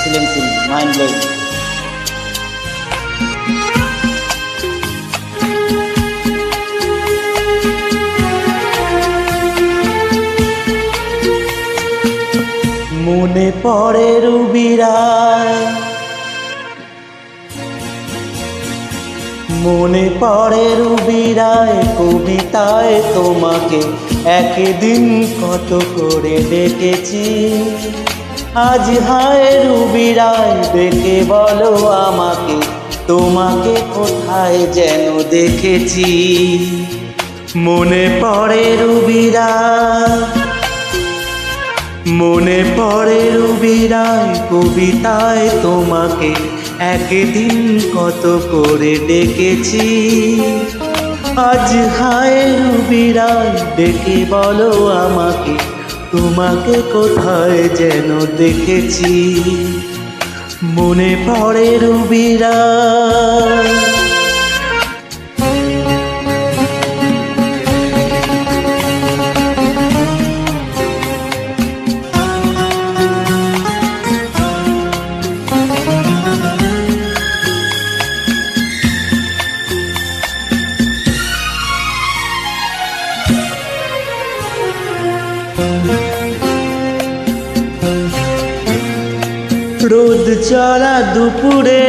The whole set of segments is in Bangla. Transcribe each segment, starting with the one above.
Excellency, mind blowing. মনে পড়ে রুবিরায়, মনে পড়ে রুবিরায় কবিতায় তোমাকে একদিন কত করে ডেকেছি। আজ হায় রুবিরায় ডেকে বলো আমাকে, তোমাকে কোথায় যেন দেখেছি। মনে পড়ে রুবিরায়, মনে পড়ে রুবিরায় কবিতায় তোমাকে একদিন কত করে ডেকেছি। আজ হায় রুবিরায় ডেকে বলো আমাকে, তোমাকে কোথায় যেন দেখেছি। মনে পড়ে রুবিরায়। রোদ চলা দুপুরে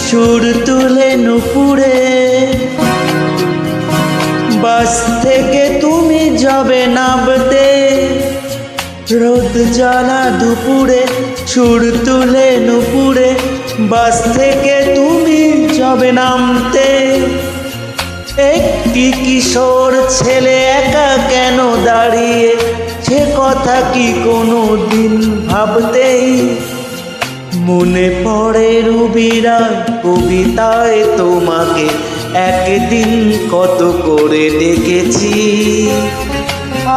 সুর তুলে নুপুরে, বাস থেকে তুমি যাবে নামতে। রোদ জ্বালা দুপুরে সুর তুলে নুপুরে, বাস থেকে তুমি যাবে নামতে। একটি কিশোর ছেলে একা কেন দাঁড়িয়ে, সে কথা কি কোনো দিন ভাবতেই। মনে পড়ে রুবিরায় কবিতায় তোমাকে একদিন কত করে ডেকেছি।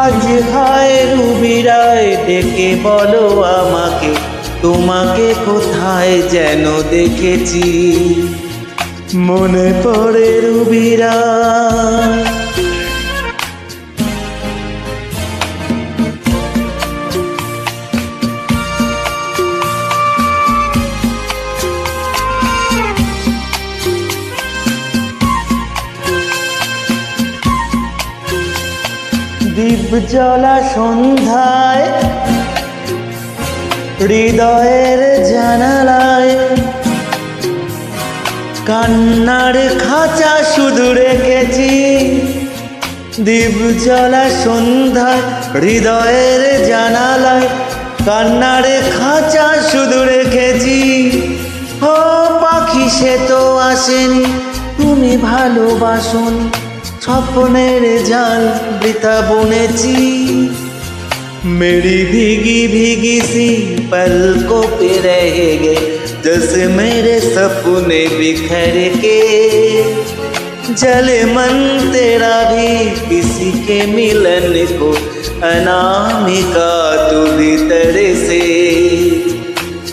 আজ হায় রুবিরায় ডেকে বলো আমাকে, তোমাকে কোথায় যেন দেখেছি। মনে পড়ে রুবিরায়। দীপ জ্বলা সন্ধ্যায় হৃদয়ের জানালায়, কান্নার খাঁচা শুধু রেখেছি। দীপ জ্বলা সন্ধ্যায় হৃদয়ের জানালায়, কান্নার খাঁচা শুধু রেখেছি। ও পাখি সে তো আসেনি, তুমি ভালোবাসোনি, স্বপ্নের জাল বৃথা বুনেছি। मेरी भीगी भीगी सी पलकों पे रह गए, जैसे मेरे सपने बिखर के। जले मन तेरा भी किसी के मिलन को, अनामिका तू भीतर से।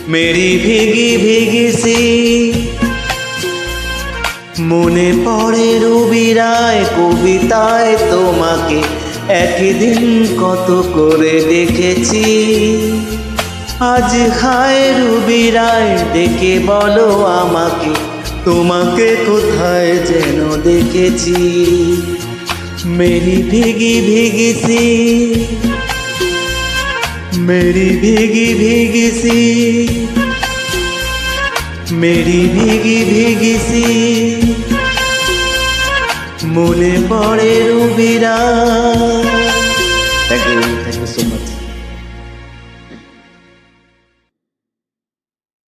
मेरी भीगी भीगी सी মনে পড়ে রুবিরায় কবিতায় তোমাকে একদিন কত করে দেখেছি। আজ হায় রুবিরায় ডেকে বলো আমাকে, তোমাকে কোথায় যেন দেখেছি। মেরি ভিগি ভিগি সি, মেরি ভিগি ভিগি সি, মেরি ভিগি ভিগি সি। মনে পড়ে Ruby Roy. Thank you so much.